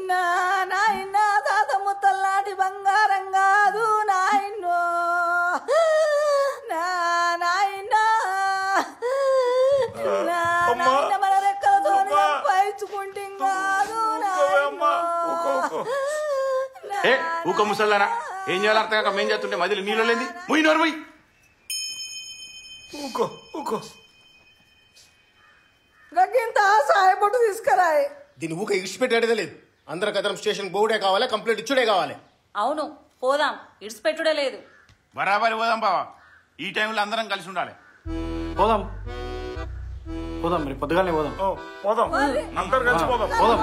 నా నాయన తాత ముత్తల్లాంటి బంగారం కాదు నాయనో నా నాయన నా నాయన మన రెక్కలతో పైచుకుంటే కాదు ఊక ముసల్లారా ఏం చేయాలి అర్థం కాక మేం చేస్తుంటే మధ్యలో నీళ్ళు లేని ముయ్యి పోయి ఊకో ఊకో గగ్గింత సాయపట్టు తీసుకురాయి. దీని ఊక ఇడిచిపెట్టేదే లేదు. అందరం కదరం స్టేషన్ బోర్డే కావాలి, కంప్లైంట్ ఇచ్చుడే కావాలి. అవును పోదాం, ఇడిచిపెట్టుడే లేదు. బరాబరి పోదాం బావా, ఈ టైంలో అందరం కలిసి ఉండాలి. పోదాం పోదాం మరి పొద్దుగానే పోదాం. పోదాం అందరు కలిసి పోదాం. పోదాం.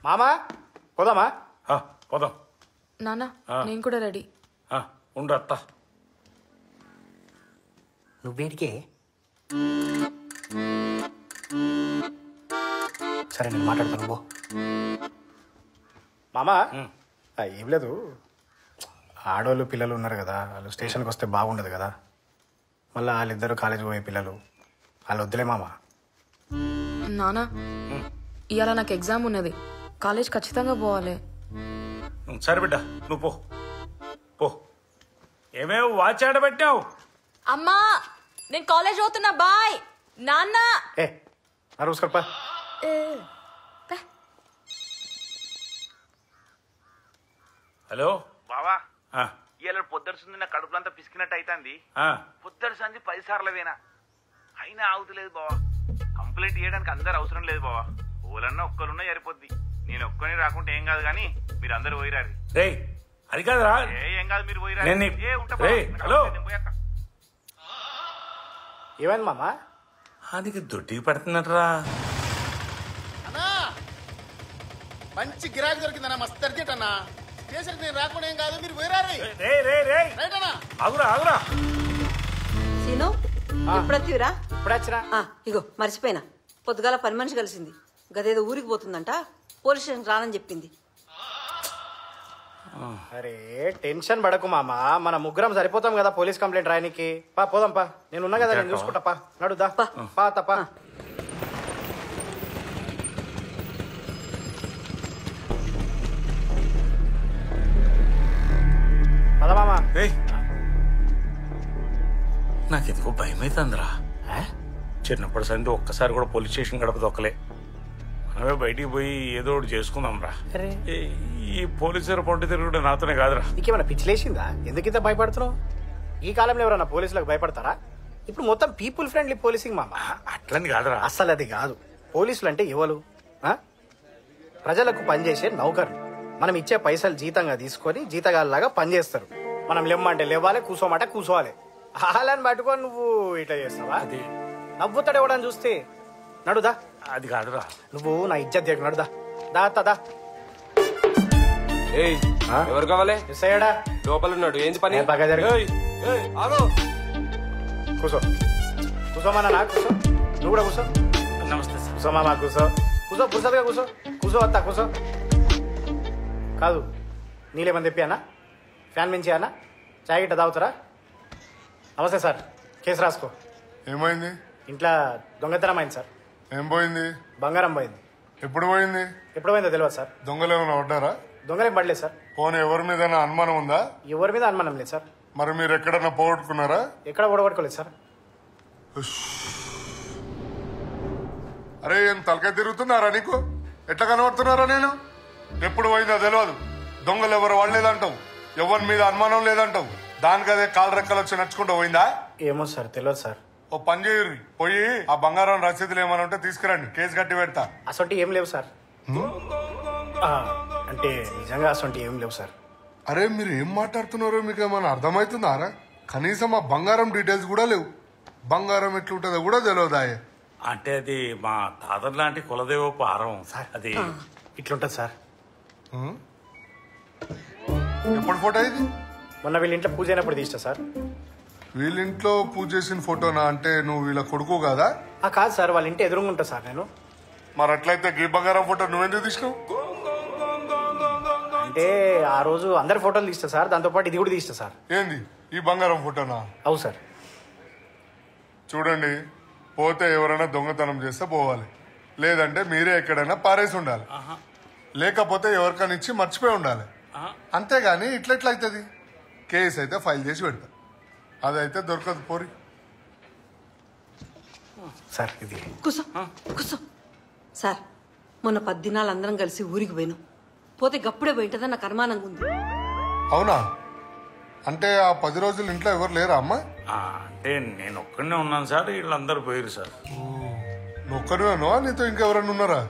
మామా పోదామా? పోదాం. నాన్న నేను కూడా రెడీ. ఉండు అత్త. నువ్వేడికే? సరే నేను మాట్లాడతాను పో. మామా ఏం లేదు, ఆడవాళ్ళు పిల్లలు ఉన్నారు కదా, వాళ్ళు స్టేషన్కి వస్తే బాగుండదు కదా. మళ్ళీ వాళ్ళిద్దరు కాలేజీ పోయే పిల్లలు, వాళ్ళు వద్దులే మామా. నానా ఇవాళ నాకు ఎగ్జామ్ ఉన్నది, కాలేజ్ ఖచ్చితంగా పోవాలి. సరే బిడ్డ నువ్వు పో పో. ఏమేమి వాచ్ ఆడబెట్టావు? అమ్మా నేను కాలేజ్ పోతున్నా, బాయ్. నాన్న చూసుకోపా. హలో బావా, ఇలా పొద్దురుసుంది నా కడుపులంతా పిసికినట్టు అవుతుంది. పొద్దురుసంది 10 సార్లవేనా అయినా ఆగుతలేదు బావా. కంప్లైంట్ చేయడానికి అందరు అవసరం లేదు బావా, ఓలన్నా ఒక్కరున్నా సరిపోద్ది. నేను ఒక్కని రాకుంటే ఏం కాదు కానీ మీరు అందరు పోయిరారు. అది కాదురా, ఏం కాదు మీరు పోయిరారు. ఏమైంది మామా? అది దొడ్డికి పడుతున్నట్రా. మంచి గిరాకీ దొరికిందన్నా, మస్తు అర్జెంట్ అన్నా. స్టేషన్కి నేను రాకుండా ఏం కాదు, మీరు పోయిరారు. ఆగురా ఆగురా. సీను ఎప్పుడొత్తివిరా? ఇప్పుడు వచ్చినా. ఇగో మర్చిపోయినా, పొద్దుగాల పని మనిషి కలిసింది, గదేదో ఊరికి పోతుందంట, పోలీస్ స్టేషన్ రానని చెప్పింది. అరే టెన్షన్ పడకు మామా, మన ముగ్గురం సరిపోతాం కదా పోలీస్ కంప్లైంట్ రాయనికి. పా పోదాం పా, నేను ఉన్నా కదా, నేను చూసుకుంటా. పా నడుదా పా తప్ప. పద మామా. నాకెందుకో భయం అవుతుందిరా. చిన్నప్పటి సంది ఒక్కసారి కూడా పోలీస్ స్టేషన్ గడప దొక్కలే. మనమే బయటికి పోయి ఏదో ఒకటి చేసుకుందాం రా. ఈ పోలీసులు పొంటి తిరుగుడు నాతోనే కాదురా. నీకేమైనా పిచ్చిలేసిందా? ఎందుకింత భయపడుతున్నావు? ఈ కాలంలో ఎవరన్నా పోలీసులకు భయపడతారా? ఇప్పుడు మొత్తం పీపుల్ ఫ్రెండ్లీ పోలీసింగ్ మామ. అట్లని కాదురా. అస్సలు అది కాదు. పోలీసులు అంటే ఎవరు? ప్రజలకు పనిచేసే నౌకర్లు. మనం ఇచ్చే పైసలు జీతంగా తీసుకొని జీతగాళ్ళలాగా పనిచేస్తారు. మనం లేమ్మంటే లేవాలి, కూసోమంటే కూసోవాలి. హాలని పట్టుకొని నువ్వు ఇట్లా చేస్తావా? నవ్వుతాడు ఎవడని చూస్తే. నడుదా. అది కాదురా, నువ్వు నా ఇజ్జత్ దిగ. నడుదా దా దా. ఎవరు కావాలి? లోపల ఉన్నాడు. ఏంది పని? బాగా కూసో కూసోమన్నా నా కూసో. నువ్వు కూడా కూసో. నమస్తే సార్. కూసో మామా కూసో. కూసో పురుసగా కూసో. కూసో వస్తా కూసో. కాదు నీళ్ళేమని తెప్పానా? ఫ్యాన్ మించి అన్నా? చాయ్ గిట్ట తాగుతారా? నమస్తే సార్, కేసు రాసుకో. ఏమైంది? ఇంట్లో దొంగతనం అయింది సార్. ఏం పోయింది? బంగారం పోయింది. ఎప్పుడు పోయింది? ఎప్పుడు పోయిందో తెలియదు సార్. దొంగలు ఏమైనా పడ్డారా? దొంగలేం పడలేదు సార్. పోనీ ఎవరి మీద అనుమానం ఉందా? ఎవరి మీద అనుమానం లేదు సార్. మరి మీరు ఎక్కడన్నా పోగొట్టుకున్నారా? ఎక్కడ పోగొట్టుకోలేదు సార్. అరే ఏం తలకాయ తిరుగుతున్నారా నీకు? ఎట్లా కనబడుతున్నారా నేను? ఎప్పుడు పోయిందో తెలియదు. దొంగలు ఎవరు వాడలేదంటావు, ఎవరి మీద అనుమానం లేదంటావు, దానికి అదే కాలు రెక్కలు వచ్చి నడుచుకుంటూ పోయిందా? ఏమో సార్, తెలియదు సార్. ఓ పని చేయరు, పోయి ఆ బంగారం రసీదులు ఏమైనా ఉంటే తీసుకురండి, కేసు కట్టి పెడతా. అసొంటి ఏం లేవు సార్. అంటే నిజంగా అసొంటి ఏం లేవు సార్. అరే మీరు ఏం మాట్లాడుతున్నారో మీకు ఏమైనా అర్థమవుతుందారా? కనీసం ఆ బంగారం డీటెయిల్స్ కూడా లేవు. బంగారం ఎట్లుంటుందో కూడా తెలియదా? అంటే అది మా తాతర్ లాంటి కులదేవ పారం సార్. అది ఇట్లుంటది సార్. ఎప్పుడు ఫోటో ఇది? మొన్న వీళ్ళ ఇంట్లో పూజ అయినప్పుడు తీస్తా సార్. వీళ్ళింట్లో పూజ చేసిన ఫోటోనా? అంటే నువ్వు వీళ్ళ కొడుకు కదా? కాదు సార్, వాళ్ళ ఇంటి ఎదురుగా ఉంటా సార్ నేను. మరి అట్లయితే గీ బంగారం ఫోటో నువ్వెందుకు తీసినావు? అంటే ఆ రోజు అందరి ఫోటోలు తీస్తా సార్, దాంతో పాటు ఇది కూడా తీస్తా సార్. ఏంది ఈ బంగారం ఫోటోనా? అవు సార్. చూడండి, పోతే ఎవరైనా దొంగతనం చేస్తే పోవాలి, లేదంటే మీరే ఎక్కడైనా పారేసి ఉండాలి, లేకపోతే ఎవరికైనా ఇచ్చి మర్చిపోయి ఉండాలి. అంతేగాని ఇట్లెట్లా అవుతుంది? కేసు అయితే ఫైల్ చేసి పెడతా, అదైతే దొరకదు పోరి. సార్ ఇది కూసో కూసో. సార్ మొన్న 10 దినాలు అందరం కలిసి ఊరికి పోయినాం. పోతే గప్పుడే పోయింటదని నాకు అనుమానంగా ఉంది. అవునా? అంటే ఆ 10 రోజులు ఇంట్లో ఎవరు లేరా అమ్మా? అంటే నేను ఒక్కడనే ఉన్నాను సార్, వీళ్ళందరూ పోయారు సార్. నువ్వు ఒక్కరివేనా, నీతో ఇంకెవరన్నా ఉన్నారా?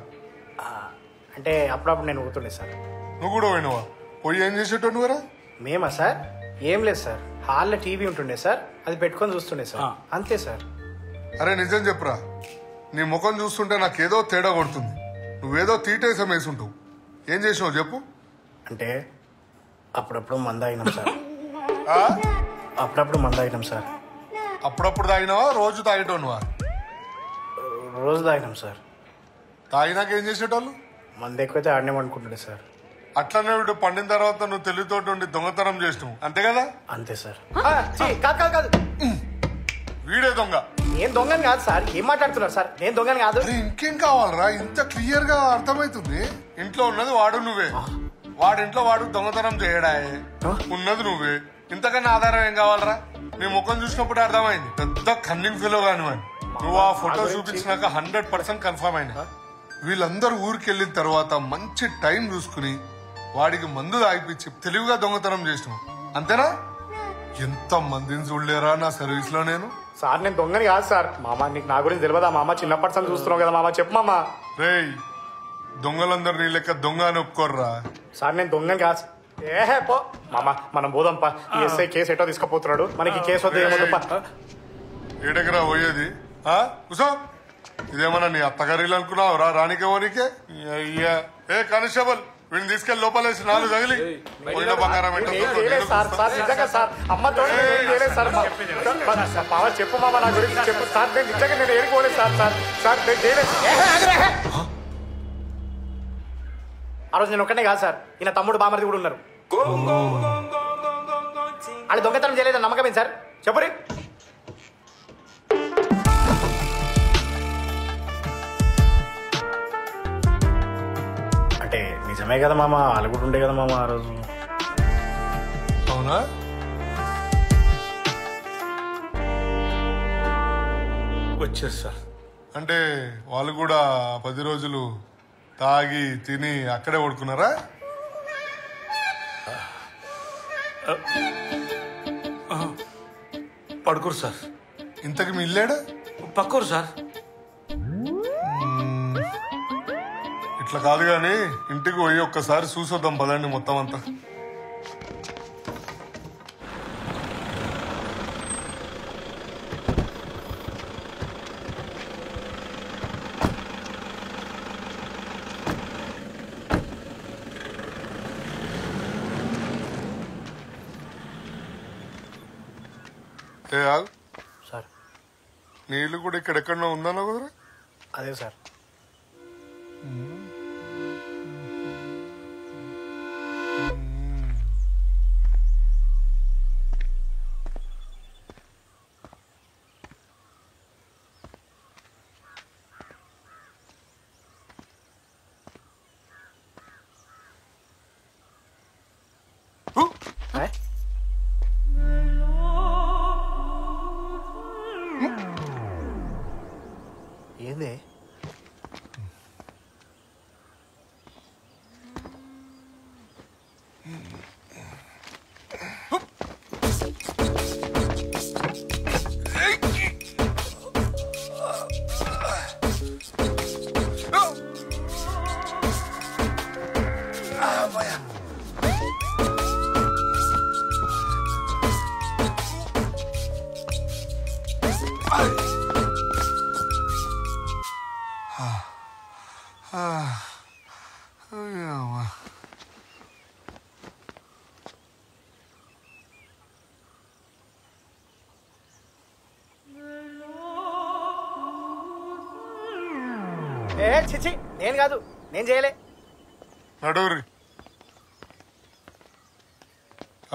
అంటే అప్పుడప్పుడు నేను ఊతుండే సార్. నువ్వు కూడా పోయినావా? పోయి ఏం చేసేటో నువ్వరా? మేమా సార్? ఏం లేదు సార్, హాల్లో టీవీ ఉంటుండే సార్, అది పెట్టుకొని చూస్తుండే సార్, అంతే సార్. అరే నిజం చెప్పురా, నీ ముఖం చూస్తుంటే నాకేదో తేడా కొడుతుంది. నువ్వేదో తీటేసం వేసుంటావు. ఏం చేసినావు చెప్పు. అంటే అప్పుడప్పుడు మంద అయినాం సార్. ఆ? అప్పుడప్పుడు మంద అయినాం సార్. అప్పుడప్పుడు తాగినావా, రోజు తాగేటోనువా? రోజు తాగినాం సార్. తాగినాక ఏం చేసేటోళ్ళు? మంది ఎక్కువైతే ఆడనే అనుకుంటుండే సార్. అట్లనే వీడు పండిన తర్వాత నువ్వు తెలివితోటి ఉండి దొంగతనం చేసినావు, అంతే కదా? అంతే సార్. కాదు కాదు కాదు, వీడే దొంగ. నేను దొంగని కాదు సార్. ఏం మాట్లాడుతున్నారు సార్? నేను దొంగని కాదు. అరే ఇంకేం కావాలరా? ఇంత క్లియర్ గా అర్థమైతుంది. ఇంట్లో ఉన్నది వాడు నువ్వే, వాడింట్లో వాడు దొంగతనం చేయడాయే, ఉన్నది నువ్వే. ఇంతకన్నా ఆధారం ఏం కావాలరా? నీ ముఖం చూసినప్పుడు అర్థమైంది పెద్ద కన్నింగ్ ఫీలో కానివ్వండి. నువ్వు ఆ ఫోటో చూపించినాక 100% కన్ఫర్మ్ అయినా. వీళ్ళందరూ ఊరికి వెళ్ళిన తర్వాత మంచి టైం చూసుకుని వాడికి మందు తాగిపించి తెలివిగా దొంగతనం చేసినావు, అంతేనా? ఎంత మందిని చూడలేరా నా సర్వీస్ లో నేను. సార్ నేను దొంగని కాదు సార్. మామ నీకు నా గురించి తెలియదా మామ? చిన్నప్పటి నుంచి చూస్తున్నావు కదా మామ, చెప్పు మామ. రేయ్, దొంగలందరూ నీ లెక్క దొంగ అని ఒప్పుకోర్రా. సార్ నేను దొంగని కాదు. ఏహే పో మామ, మనం పోదాంపా. ఈ ఎస్ఐ కేసు ఎటో తీసుకుపోతున్నాడు, మనకి కేసు వద్ద ఏమొద్దుపా. ఏడకరా పోయేది? కుసో, ఇదేమన్నా నీ అత్తగారిలు అనుకున్నావు రా? రానికేవోనికే అయ్యా. ఏ కానిస్టేబుల్, వీడిని తీసుకెళ్లి లోపలేసి 4 తగిలి పోయిన బంగారం చెప్పు మామ, నా గురించి చెప్పు సార్. నేను నిజంగా నేను ఏడుకోలేదు సార్. సార్ నేను చేయలేదు. ఆ రోజు నేను ఒక్కనే కాదు సార్, ఈయన తమ్ముడు బామర్ది కూడా ఉన్నారు. అది దొంగతనం చేయలేదని నమ్మకమేం సార్? చెప్పురి. అంటే నిజమే కదా మామ, వాళ్ళు కూడా ఉండే కదా మామ ఆ రోజు. అవునా? వచ్చారు సార్. అంటే వాళ్ళు కూడా 10 రోజులు తాగి తిని అక్కడే పడుకున్నారా? పడుకోరు సార్. ఇంతకు మీ ఇల్లేడా? పక్కరు సార్. ఇట్లా కాదు గాని ఇంటికి పోయి ఒక్కసారి చూసొద్దాం పదండి మొత్తం అంతా. ఏ ఆగు సార్. నీళ్ళు కూడా ఇక్కడెక్కడో ఉందన్నా కుదరా? అదే సార్. ఏంది? ఏ చిచి, నేను కాదు, నేను చేయలే. నడువురి,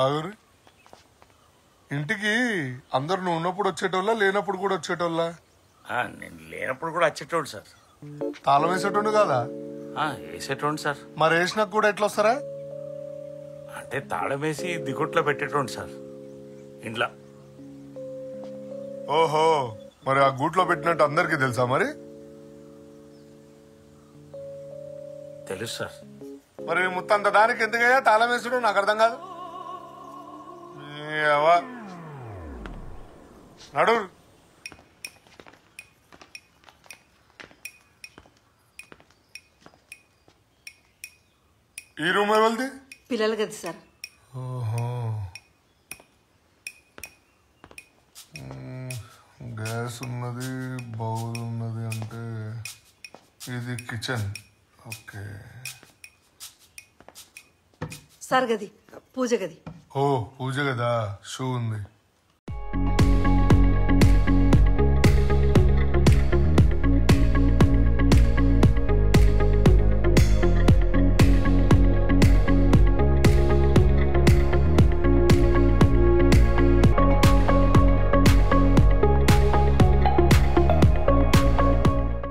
ఆగురి. ఇంటికి అందరు నువ్వు ఉన్నప్పుడు వచ్చేటోళ్ళ లేనప్పుడు కూడా వచ్చేటోళ్ళ? నేను లేనప్పుడు కూడా వచ్చేటోడు సార్. తాళం వేసేటోడు కదా? వేసేటోండి సార్. మరి వేసినాక కూడా ఎట్లా వస్తారా? అంటే తాళం వేసి దిగుట్లో పెట్టేటోండి సార్ ఇంట్లో. ఓహో, మరి ఆ గూట్లో పెట్టినట్టు అందరికి తెలుసా? మరి తెలుసు సార్. మరి ముత్తంత దానికి ఎందుకయ్యా తాళం వేసుడు? నాకు అర్థం కాదు. నడు. ఈ రూమ్ ఎవరిది? పిల్లలు కదా సార్. ఓహో, గ్యాస్ ఉన్నది, బౌల్ ఉన్నది, అంటే ఇది కిచెన్. ఓకే సార్ గది పూజ గది. ఓ పూజ కదా, షూ ఉంది.